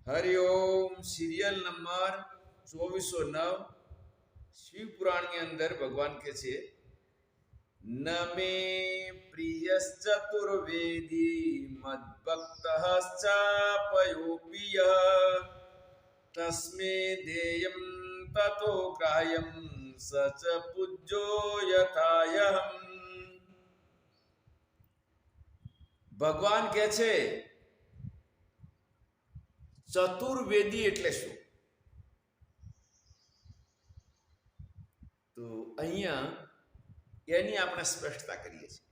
Hariom serial number 2409 Shiv पुराण के अंदर भगवान के छे न मे प्रियश्चतुर्वेदी मद्भक्तश्चापयोऽपि यः तस्मै देयं ततो ग्राह्यं स च पूज्यो यथायहम्। भगवान के छे चतुर्वेदी એટલે શું? તો અહીંયા એની આપણે સ્પષ્ટતા કરીએ છીએ।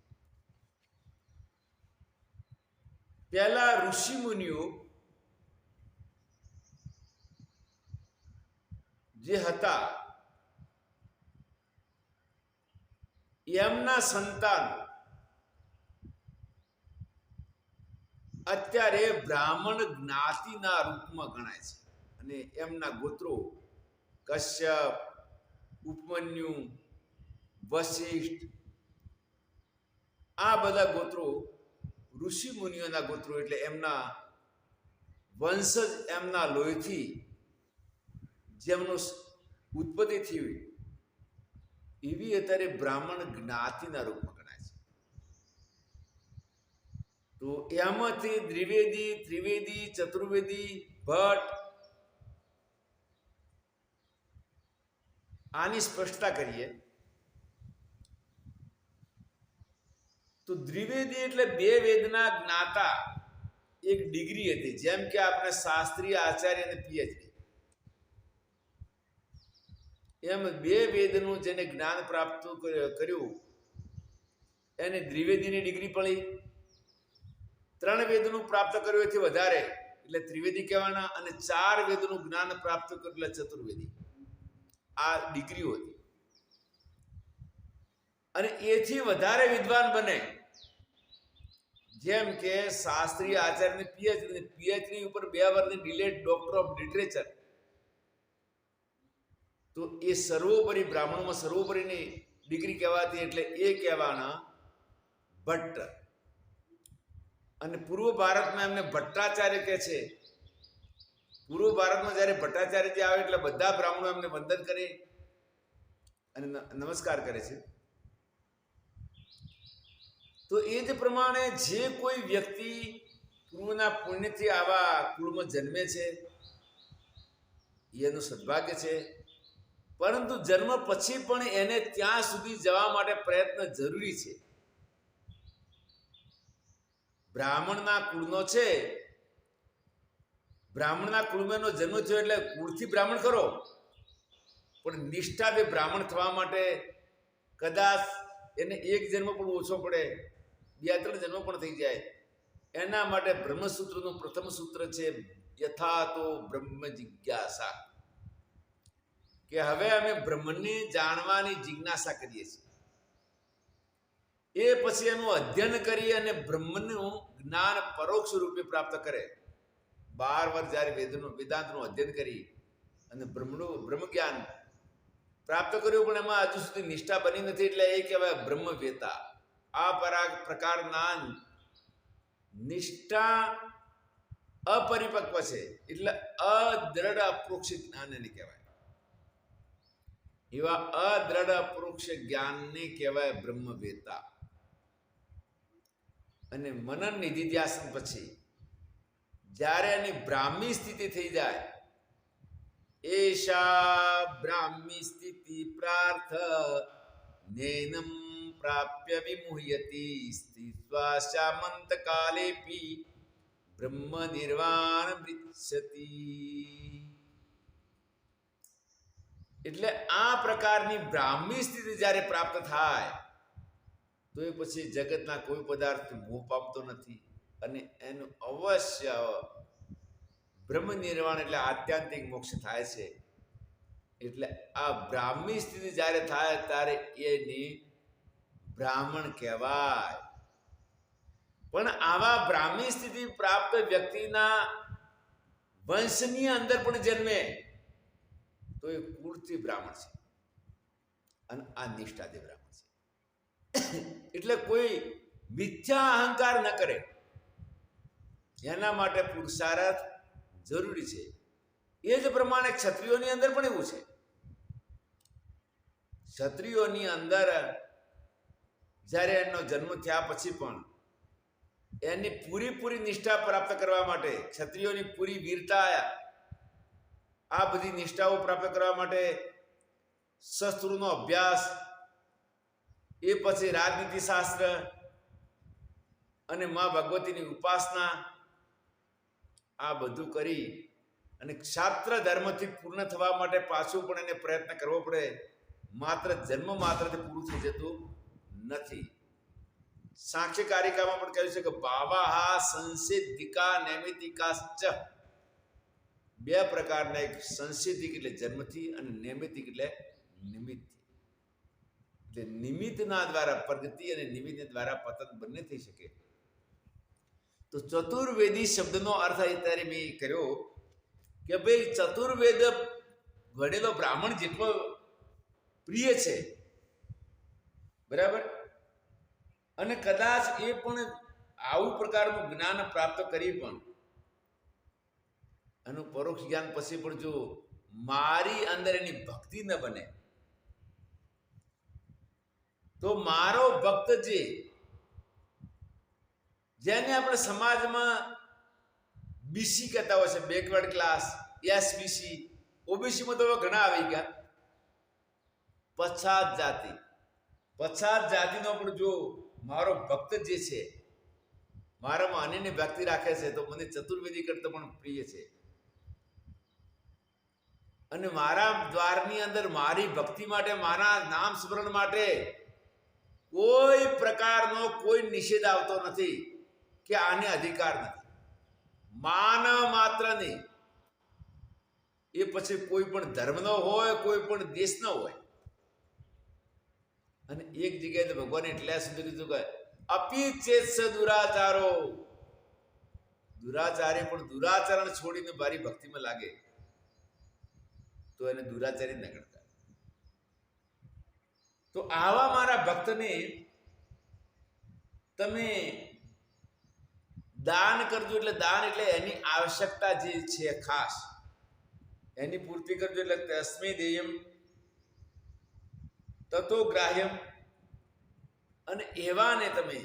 પહેલા ઋષિ મુનિઓ જે હતા એમના સંતાનો અત્યારે બ્રાહ્મણ જ્ઞાતિના રૂપમાં ગણાય છે અને એમના ગોત્રો કશ્યપ, ઉપમન્યુ, વશિષ્ઠ આ બધા ગોત્રો ઋષિ મુનિઓના ગોત્રો એટલે એમના વંશજ એમના લોહીથી જેમનું ઉત્પત્તિ થઈ હોય એવી અત્યારે બ્રાહ્મણ જ્ઞાતિના રૂપમાં ગણાય છે। તો એમાંથી દ્વિવેદી, ત્રિવેદી, ચતુર્વેદી, ભટ્ટ આની સ્પષ્ટતા કરીએ તો દ્વિવેદી એટલે બે વેદના જ્ઞાતા એક ડિગ્રી હતી, જેમ કે આપણે શાસ્ત્રીય, આચાર્ય અને પીએચડી એમ બે વેદનું જેને જ્ઞાન પ્રાપ્ત કર્યું એને દ્વિવેદીની ડિગ્રી પડી। ત્રણ વેદનું પ્રાપ્ત કર્યું એથી વધારે એટલે ત્રિવેદી કહેવાના અને ચાર વેદનું જ્ઞાન પ્રાપ્ત કર્યું એટલે ચતુર્વેદી આ ડિગ્રીઓ હતી। અને એથી વધારે વિદ્વાન બને જેમ કે શાસ્ત્રીય, આચાર્ય, પીએચડી ઉપર 2 વર્ષની ડિલેટ ડોક્ટર ઓફ લિટરેચર, તો એ સર્વોપરી બ્રાહ્મણોમાં સર્વોપરીની ડિગ્રી કહેવાતી એટલે એ કહેવાના ભટ્ટ। અને પૂર્વ ભારતમાં એમને ભટ્ટાચાર્ય કહે છે। પૂર્વ ભારતમાં જ્યારે ભટ્ટાચાર્યજી આવે એટલે બધા બ્રાહ્મણો એમને વંદન કરે અને નમસ્કાર કરે છે। તો એ જ પ્રમાણે જે કોઈ વ્યક્તિ પૂર્વના પુણ્યથી આવા કુળમાં જન્મે છે એનું સદભાગ્ય છે, પરંતુ જન્મ પછી પણ એને ત્યાં સુધી જવા માટે પ્રયત્ન જરૂરી છે। બ્રાહ્મણના કુળનો છે, બ્રાહ્મણના કુળમાં જન્મ થયો એટલે કુળથી બ્રાહ્મણ કરો, પણ નિષ્ઠાથી બ્રાહ્મણ થવા માટે કદાચ એને એક જન્મ પણ ઓછો પડે, 2-3 જન્મ પણ થઈ જાય। એના માટે બ્રહ્મસૂત્રનું પ્રથમ સૂત્ર છે યથા તો બ્રહ્મ જિજ્ઞાસા, કે હવે અમે બ્રહ્મને જાણવાની જિજ્ઞાસા કરીએ છીએ। એ પછી એનું અધ્યયન કરી અને બ્રહ્મનું જ્ઞાન પરોક્ષ રૂપે પ્રાપ્ત કરે। 12 વર્ષ જ્યારે વેદાંતનું અધ્યયન કરી અને બ્રહ્મ જ્ઞાન પ્રાપ્ત કર્યું પણ એમાં હજુ સુધી નિષ્ઠા બની નથી એટલે એ કહેવાય બ્રહ્મવેતા। આ પ્રકારના નિષ્ઠા અપરિપક્વ છે એટલે અદ્રઢ અપરોક્ષિત જ્ઞાન એને કહેવાય। એવા અદ્રઢ અપરોક્ષ જ્ઞાનને કહેવાય બ્રહ્મવેતા। અને મનન નિધિધ્યાસન પછી જ્યારે એની બ્રાહ્મી સ્થિતિ થઈ જાય, એષા બ્રાહ્મી સ્થિતિ પ્રાર્થ નૈનમ પ્રાપ્ય વિમુહ્યતિ સ્થિત્વા શામંત કાલેપી બ્રહ્મ નિર્વાણ મૃચ્છતિ। એટલે આ પ્રકારની બ્રાહ્મી સ્થિતિ જ્યારે પ્રાપ્ત થાય તો એ પછી જગતના કોઈ પદાર્થ મોહ પામતો નથી અને એનું અવશ્ય બ્રહ્મ નિર્વાણ એટલે આત્યંતિક મોક્ષ થાય છે। એટલે આ બ્રાહ્મી સ્થિતિ જ્યારે થાય ત્યારે એની બ્રાહ્મણ કહેવાય। પણ આવા બ્રાહ્મી સ્થિતિ પ્રાપ્ત વ્યક્તિના વંશની અંદર પણ જન્મે તો એ કુળથી બ્રાહ્મણ છે અને આ નિષ્ઠાથી બ્રાહ્મણ છે। એટલે કોઈ મિથ્યા અહંકાર ન કરે, એના માટે પુરુષાર્થ જરૂરી છે. એ જ પ્રમાણે ક્ષત્રિયોની અંદર પણ એવું છે. ક્ષત્રિયોની અંદર જ્યારે એનો જન્મ થયા પછી પણ એની પૂરેપૂરી નિષ્ઠા પ્રાપ્ત કરવા માટે, ક્ષત્રિયોની પૂરી વીરતા, આ બધી નિષ્ઠાઓ પ્રાપ્ત કરવા માટે શસ્ત્રોનો અભ્યાસ, એ પછી રાજનીતિ શાસ્ત્ર અને મા ભગવતીની ઉપાસના, આ બધું કરી અને ક્ષાત્ર ધર્મથી પૂર્ણ થવા માટે પાછું પણ એને પ્રયત્ન કરવો પડે. માત્ર જન્મ માત્રથી પૂરું થઈ જતું નથી. સાંખ્ય કારિકામાં પણ કહ્યું છે કે ભાવાહા સંસિદ્ધિકા નૈમિતિકાશ્ચ, બે પ્રકારના, એક સંસિદ્ધિક એટલે જન્મથી અને નૈમિતિક એટલે નિમિત્તથી. એટલે નિમિત્તના દ્વારા પ્રગતિ અને નિમિત્ત દ્વારા પતન બંને થઈ શકે. તો ચતુર્વેદી શબ્દનો અર્થ અત્યારે મેં કર્યો કે ભાઈ ચતુર્વેદ ભણેલો બ્રાહ્મણ જેટલો પ્રિય છે, બરાબર, અને કદાચ એ પણ આવું પ્રકારનું જ્ઞાન પ્રાપ્ત કરી પણ એનું પરોક્ષ જ્ઞાન પછી પણ જો મારી અંદર એની ભક્તિ ન બને તો મારો ભક્ત જેને આપણે સમાજમાં બીસી કહેતા હોય છે, બેકવર્ડ ક્લાસ, એસબીસી, ઓબીસીમાં તો ઘણા આવી ગયા, પછાત જાતિ, પછાત જાતિનો પણ જો મારો ભક્ત જે છે, મારામાં અન્યની ભક્તિ રાખે છે, તો મને ચતુર્વેદી કરતા પણ પ્રિય છે. અને મારા દ્વારની અંદર મારી ભક્તિ માટે, મારા નામ સ્મરણ માટે કોઈ પ્રકારનો કોઈ નિષેધ આવતો નથી કે આને અધિકાર નથી. માનવ માત્ર નહીં, એ પછી કોઈ પણ ધર્મનો હોય, કોઈ પણ દેશનો હોય. અને એક જગ્યાએ તો ભગવાને એટલા સુધી કીધું કે અપી ચેત દુરાચારો, દુરાચારી પણ દુરાચરણ છોડીને મારી ભક્તિમાં લાગે તો એને દુરાચારી ન ગણતા. તો આવા મારા ભક્તને તમે દાન કરજો. એટલે દાન એટલે એની આવશ્યકતા જે છે ખાસ એની પૂર્તિ કરજો. એટલે તસ્મૈ દેયમ તતો ગ્રાહ્યમ. અને એવાને તમે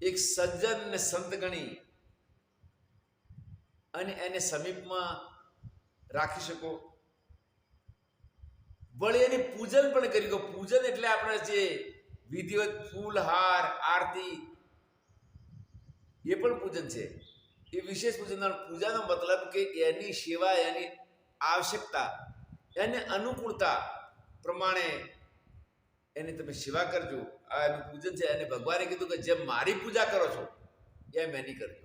એક સજ્જન ને સંત ગણી અને એને સમીપમાં રાખી શકો. વળી એની પૂજન પણ કરી શકો. પૂજન એટલે આપણે જે વિધિવત ફૂલ, હાર, આરતી, એ પણ પૂજન છે. એ વિશેષ પૂજન. પૂજાનો મતલબ કે એની સેવા, એની આવશ્યકતા, એને અનુકૂળતા પ્રમાણે એની તમે સેવા કરજો. આ એનું પૂજન છે. અને ભગવાને કીધું કે જેમ મારી પૂજા કરો છો એમ એની કરજો.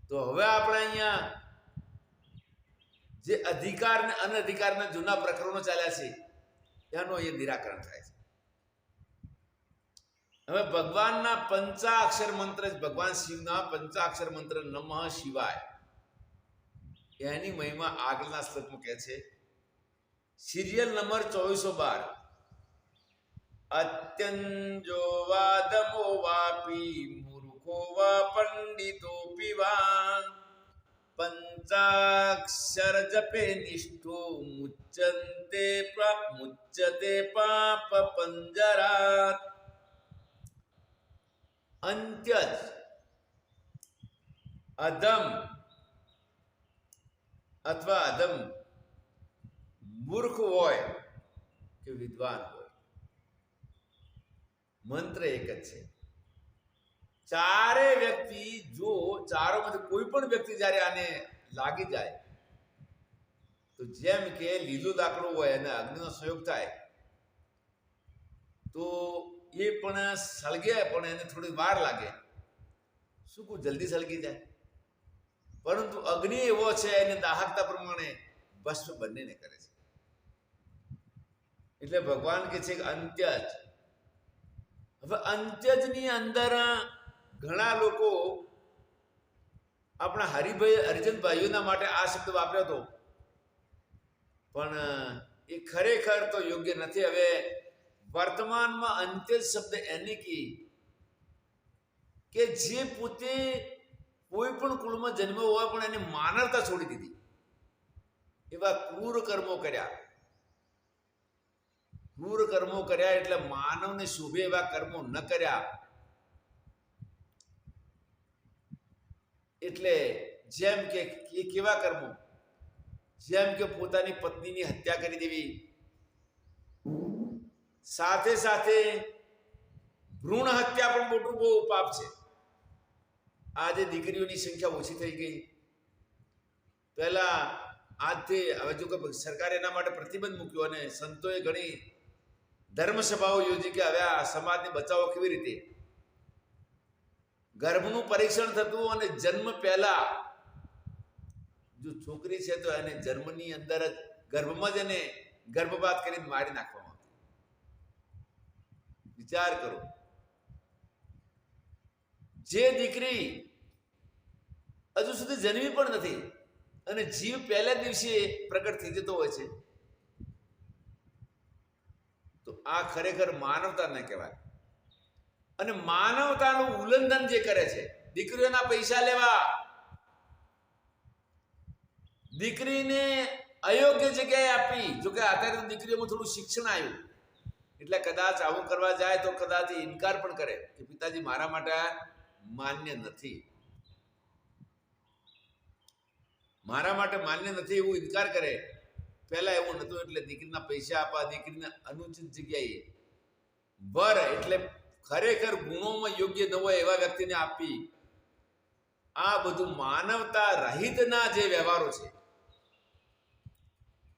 તો હવે આપણે અહીંયા જે અધિકાર ને અનધિકારના જૂના પ્રકરણો ચાલ્યા છે એનું અહીંયા નિરાકરણ થાય છે. હવે ભગવાનના પંચાક્ષર મંત્ર, ભગવાન શિવના પંચાક્ષર મંત્ર નમઃ શિવાય, એની મહિમા આગળના શ્લોકમાં કહે છે. Serial number 2412. અત્યંજો વાદમો વાપી મૂર્ખો વા પંડિતો પીવા પંચાક્ષર જપે નિષ્ઠો મુચ્યતે પાપ પંજરાત. અંત્યજ, અધમ અથવા અધમ, મૂર્ખ હોય કે વિદ્વાન હોય, મંત્ર એક જ છે. ચારે વ્યક્તિ, જો ચારોમાંથી કોઈ પણ વ્યક્તિ જ્યારે આને લાગી જાય તો જેમ કે લીલું લાકડું હોય અને અગ્નિનો સંયોગ થાય તો એ પણ સળગે, પણ એને થોડી વાર લાગે. શું કહું, જલ્દી સળગી જાય. પરંતુ અગ્નિ એવો છે, એને દાહકતા પ્રમાણે ભસ્મ બંનેને કરે છે. એટલે ભગવાન કે છે કે અંત્યજ. હવે અંત્યજની અંદર ઘણા લોકો આપણા હરિજન ભાઈઓના માટે આ શબ્દ વાપર્યો હતો, પણ એ ખરેખર તો યોગ્ય નથી. હવે વર્તમાનમાં અંત્યજ શબ્દ એને કે જે પોતે કોઈ કોઈ પણ કુળમાં જન્મ્યો હોય પણ એને માનવતા છોડી દીધી, એવા ક્રૂર કર્મો કર્યા. ક્રૂર કર્મો કર્યા એટલે માનવને શુભે એવા કર્મો ન કર્યા. એટલે જેમ કે એ કેવા કર્મો, જેમ કે પોતાની પત્નીની હત્યા કરી દેવી, સાથે સાથે ભ્રૂણ હત્યા પણ મોટું બહુ પાપ છે. આજે દીકરીઓની સંખ્યા ઓછી થઈ ગઈ. પહેલા આજથી હવે જો કે સરકારે એના માટે પ્રતિબંધ મૂક્યો અને સંતોએ ઘણી ધર્મસભાઓ યોજી કે હવે આ સમાજને બચાવો કેવી રીતે. ગર્ભનું પરીક્ષણ થતું અને જન્મ પહેલા જો છોકરી છે તો એને જન્મની અંદર જ ગર્ભમાં જ એને ગર્ભપાત કરીને મારી નાખવામાં આવતી. વિચાર કરો, જે દીકરી હજુ સુધી જન્મી પણ નથી અને જીવ પહેલા દિવસે પ્રગટ થઈ જતો હોય છે, તો આ ખરેખર માનવતા ન કહેવાય. અને માનવતાનું ઉલ્લંઘન જે કરે છે, દીકરીઓના પૈસા લેવા, દીકરીને અયોગ્ય જગ્યાએ આપી. જોકે અત્યારે તો દીકરીઓમાં થોડું શિક્ષણ આવ્યું એટલે કદાચ આવું કરવા જાય તો કદાચ ઇનકાર પણ કરે કે પિતાજી મારા માટે માન્ય નથી, મારા માટે માન્ય નથી, એવું ઇનકાર કરે. પહેલા એવું નહોતું એટલે દીકરીના પૈસા આપવા, દીકરીને અનુચિત જગ્યાએ વર એટલે ખરેખર ગુણોમાં યોગ્ય ન હોય એવા વ્યક્તિને આપી. આ બધું માનવતા રહિતના જે વ્યવહારો છે,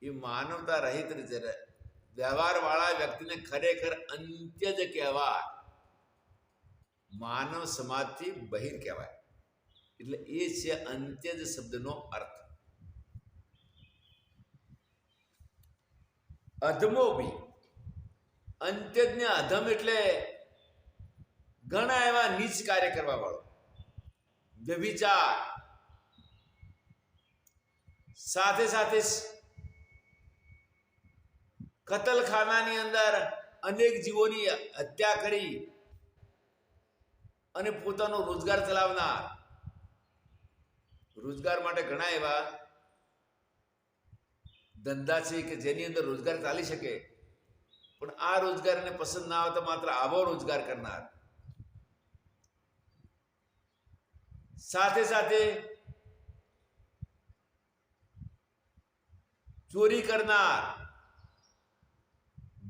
એ માનવતા રહિત વ્યવહાર વાળા વ્યક્તિને ખરેખર અંત્યજ કહેવાય, માનવ સમાજથી બહિર કહેવાય. એટલે એ છે અંત્યજ શબ્દનો અર્થ. અધમો બી, અંત્યજને અધમ એટલે ઘણા એવા નીચ કાર્ય કરવા વાળો, વ્યભિચાર, સાથે સાથે કતલખાનાની અંદર અનેક જીવોની હત્યા કરી અને પોતાનો રોજગાર ચલાવનાર. રોજગાર માટે ઘણા એવા ધંધા છે કે જેની અંદર રોજગાર ચાલી શકે, પણ આ રોજગારને પસંદ ના આવે તો માત્ર આવો રોજગાર કરનાર. સાથે સાથે ચોરી કરનાર,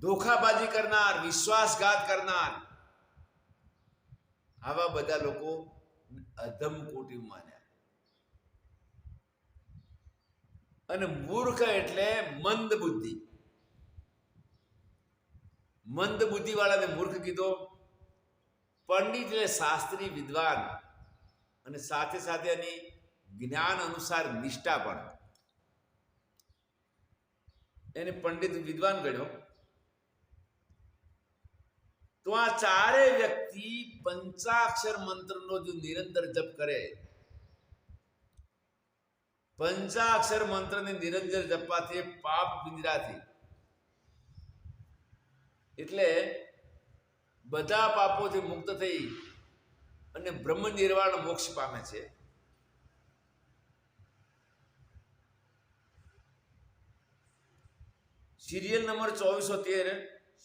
ધોખાબાજી કરનાર, વિશ્વાસઘાત કરનાર, આવા બધા લોકો અધમ કોટી માન્યા. અને મૂર્ખ એટલે મંદ બુદ્ધિ. મંદ બુદ્ધિ વાળાને મૂર્ખ કીધો. પંડિત એટલે શાસ્ત્રી, વિદ્વાન, અને સાથે સાથે એની જ્ઞાન અનુસાર નિષ્ઠા પણ, એને પંડિત વિદ્વાન ગણ્યો. તો આ ચારે વ્યક્તિ પંચાક્ષર મંત્રનો જો નિરંતર જપ કરે, પંચાક્ષર મંત્રને નિરંતર જપવાથી, પાપ પિંજરાથી, એટલે બધા પાપોથી મુક્ત થઈ અને બ્રહ્મ નિર્વાણ મોક્ષ પામે છે. સિરિયલ નંબર 2413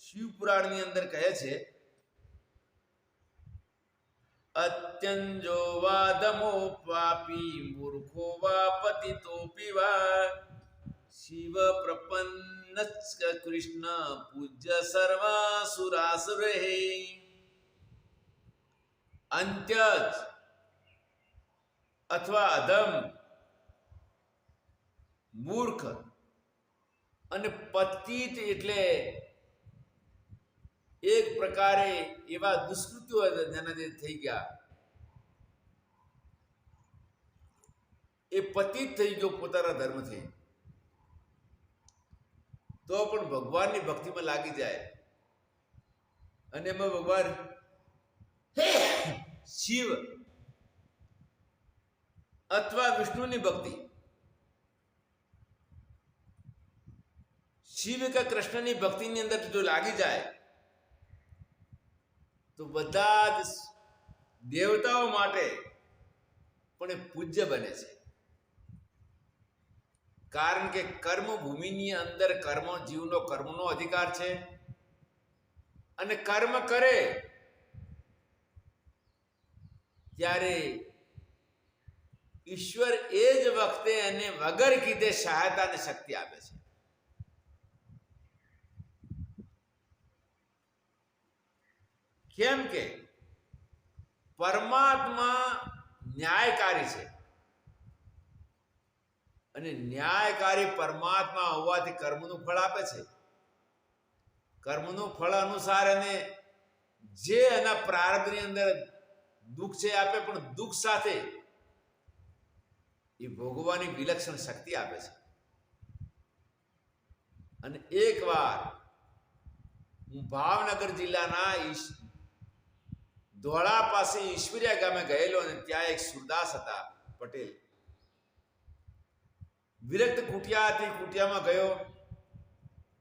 શિવપુરાણની અંદર કહે છે, અત્યંજો વાદમો પાપી મૂર્ખો વા પતિતોપી વા શિવ પ્રપન્ન કૃષ્ણ પૂજ્ય સર્વાસુરાસુરે. અંત્યજ અથવા અધમ, મૂર્ખ અને પતિત એટલે એક પ્રકારે એવા દુષ્કૃત્યો જેના જે થઈ ગયા, એ પતિત થઈ ગયો પોતાના ધર્મથી, તો પણ ભગવાનની ભક્તિમાં લાગી જાય અને એમાં ભગવાન શિવ અથવા વિષ્ણુની ભક્તિ, શિવ કે કૃષ્ણની ભક્તિની અંદર જો લાગી જાય તો બધા જ દેવતાઓ માટે પણ એ પૂજ્ય બને છે. કારણ કે કર્મભૂમિની અંદર જીવનો કર્મનો અધિકાર છે, અને કર્મ કરે ત્યારે ઈશ્વર એ જ વખતે એને વગર કીધે સહાયતા અને શક્તિ આપે છે. કેમ કે પરમાત્મા ન્યાયકારી છે, અને ન્યાયકારી પરમાત્મા હોવાથી કર્મનું ફળ આપે છે. કર્મનું ફળ અનુસાર એને જે એના પ્રારબ્ધની અંદર દુઃખ છે આપે, પણ દુઃખ સાથે એ ભોગવવાની વિલક્ષણ શક્તિ આપે છે. અને એકવાર હું ભાવનગર જિલ્લાના ધોળા પાસે ઈશ્વરિયા ગામે ગયેલો, અને ત્યાં એક સુરદાસ હતા પટેલ. વિરક્ત કુટિયા હતી, કુટિયામાં ગયો,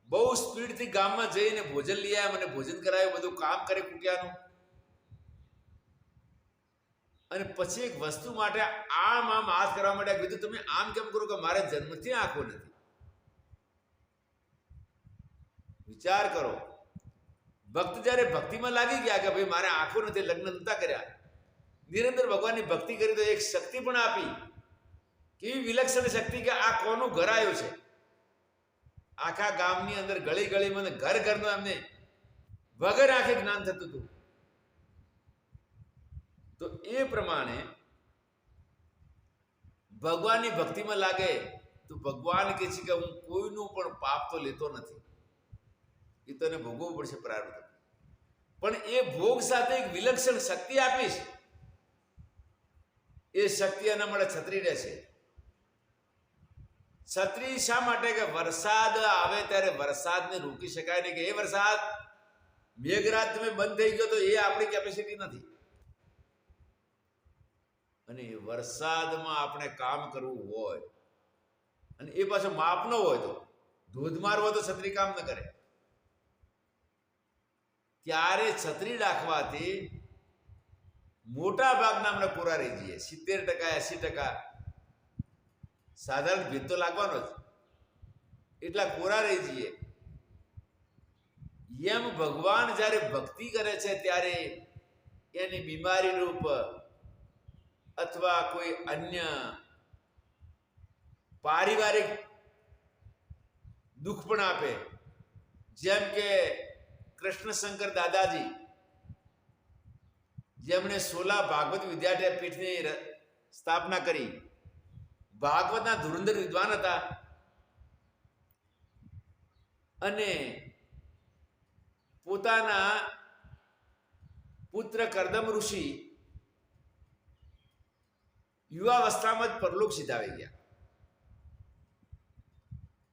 બહુ સ્પીડથી ગામમાં જઈને ભોજન લઈ આવ્યા, મને ભોજન કરાવ્યું, બધું કામ કરે કુટિયાનું. અને પછી એક વસ્તુ માટે આમ હાથ કરવા માટે કીધું, તમે આમ કેમ કરો? કે મારે જન્મથી આંખો નથી. વિચાર કરો, ભક્ત જ્યારે ભક્તિમાં લાગી ગયા કે ભાઈ મારે આંખો નથી, લગ્ન નતા કર્યા, નિરંતર ભગવાનની ભક્તિ કરી, તો એક શક્તિ પણ આપી. કેવી વિલક્ષણ શક્તિ કે આ કોનું ઘર આવ્યું છે. આખા ગામની અંદર ગળી ગળીમાં ઘર ઘરનું એમને વગર આંખે જ્ઞાન થતું હતું. તો એ પ્રમાણે ભગવાનની ભક્તિમાં લાગે તો ભગવાન કહે છે કે હું કોઈનું પણ પાપ તો લેતો નથી, એ તો એને ભોગવવું પડશે પ્રારબ્ધ, પણ એ ભોગ સાથે એક વિલક્ષણ શક્તિ આપીશ. એ શક્તિ એના માટે છત્રી રહેશે. છત્રી શા માટે? કે વરસાદ આવે ત્યારે વરસાદને રોકી શકાય નહીં. કે એ વરસાદ મેઘરાજ તમે બંધ થઈ ગયો તો એ આપણી કેપેસિટી નથી. અને વરસાદમાં આપણે કામ કરવું હોય, અને એ પાછો માપનો હોય, તો ધોધમાર હોય તો છત્રી કામ ન કરે. ત્યારે છત્રી રાખવાથી મોટા ભાગના આપણે કોરા રહી જઈએ. 70% 80% સાધારણ ભેદ તો લાગવાનો જ, એટલા કોરા રહી જઈએ. એમ ભગવાન જ્યારે ભક્તિ કરે છે ત્યારે એની બીમારી રૂપ અથવા કોઈ અન્ય પારિવારિક દુઃખ પણ આપે. જેમ કે કૃષ્ણશંકર દાદાજી, જેમણે 16 ભાગવત વિદ્યાપીઠની સ્થાપના કરી, ભાગવતના ધુરંધર વિદ્વાન હતા, અને પોતાના પુત્ર કરદમ ઋષિ યુવાવસ્થામાં જ પરલોક સિધાવી ગયા.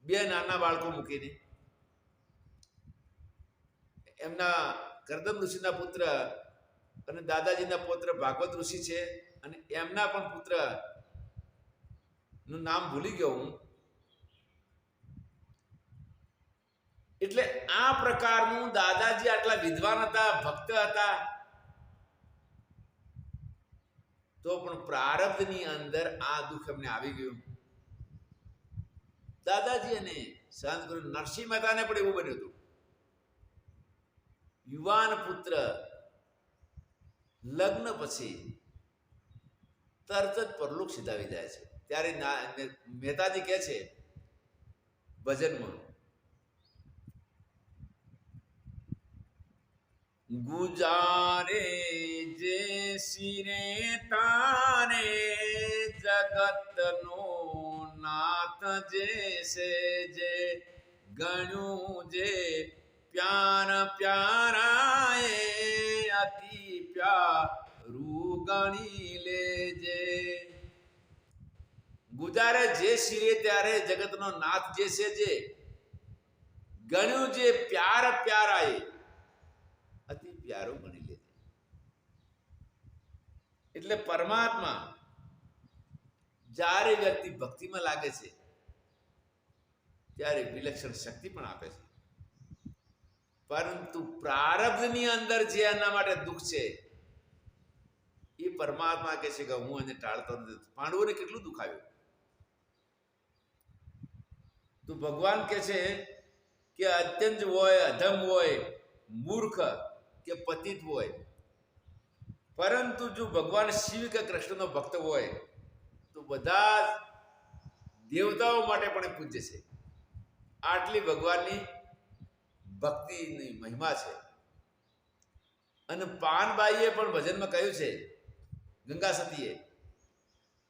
2 નાના બાળકો મૂકીને એમના કરદમ ઋષિના પુત્ર અને દાદાજીના પુત્ર ભાગવત ઋષિ છે, અને એમના પણ પુત્ર નું નામ ભૂલી ગયો હું. એટલે આ પ્રકારનું દાદાજી આટલા વિદ્વાન હતા, ભક્ત હતા, તો પણ પ્રારબ્ધની અંદર આ દુઃખ એમને આવી ગયું. દાદાજી અને સંત ગુરુ નરસિંહ મહેતાને પણ એવું બન્યું હતું. યુવાન પુત્ર લગ્ન પછી તરત જ પરલોક સિધાવી જાય છે. ત્યારે મહેતાજી કહે છે ભજનમાં, ગુજારે જે સિરે તારે જગતનો નાથ જે છે, જે ગણ્યું જે પ્યાર પ્યારાએ અતિ પ્યારું ગણી લેજે. ગુજારે જે સિરે ત્યારે જગતનો નાથ જે છે, જે ગણ્યું જે પ્યાર પ્યારાએ અતિ પ્યારું ગણી લેજે. એટલે પરમાત્મા જ્યારે વ્યક્તિ ભક્તિમાં લાગે છે ત્યારે વિલક્ષણ શક્તિ પણ આપે છે. પરંતુ પ્રારબ્ધની અંદર જે એના માટે દુઃખ છે એ પરમાત્મા કહે છે કે હું એને ટાળતો નથી. પાંડવોને કેટલું દુખાવ્યું. તો ભગવાન કહે છે કે અત્યંત હોય, અધમ હોય, મૂર્ખ કે પતિત હોય, પરંતુ જો ભગવાન શિવ કે કૃષ્ણનો ભક્ત હોય તો બધા દેવતાઓ માટે પણ પૂજ્ય છે. આટલી ભગવાનની ભક્તિની મહિમા છે. અને પાનબાઈએ પણ ભજનમાં કહ્યું છે, ગંગા સતીએ,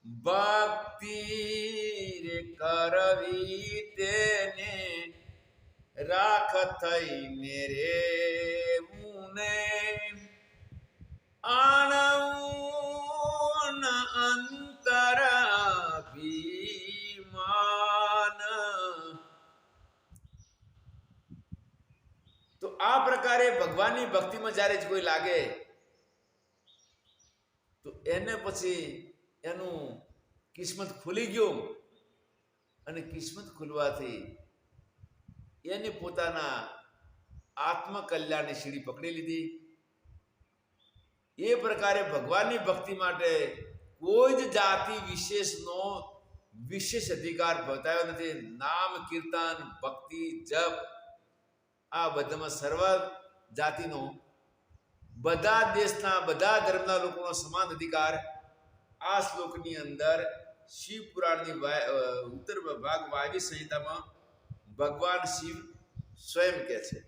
ભક્તિ રે કરવી તેને રાખ થઈને રે મુને આણવું અંતર અભિમાન. તો આ પ્રકારે ભગવાનની ભક્તિમાં જ્યારે જ કોઈ લાગે તો એને પછી એનું કિસ્મત ખુલી ગયું. અને કિસ્મત ખુલવાથી એને પોતાના આત્મકલ્યાણની સીડી પકડી લીધી. એ પ્રકારે ભગવાનની ભક્તિ માટે કોઈ જ જાતિ વિશેષનો વિશેષ અધિકાર બતાવ્યો નથી. નામ, કીર્તન, ભક્તિ, જપ આ બધામાં સર્વ જાતિનો, બધા દેશના, બધા ધર્મના લોકોનો સમાન અધિકાર આ શ્લોકની અંદર શિવ પુરાણની ઉત્તર ભાગ વાયવ્ય સંહિતામાં ભગવાન શિવ સ્વયં કહે છે.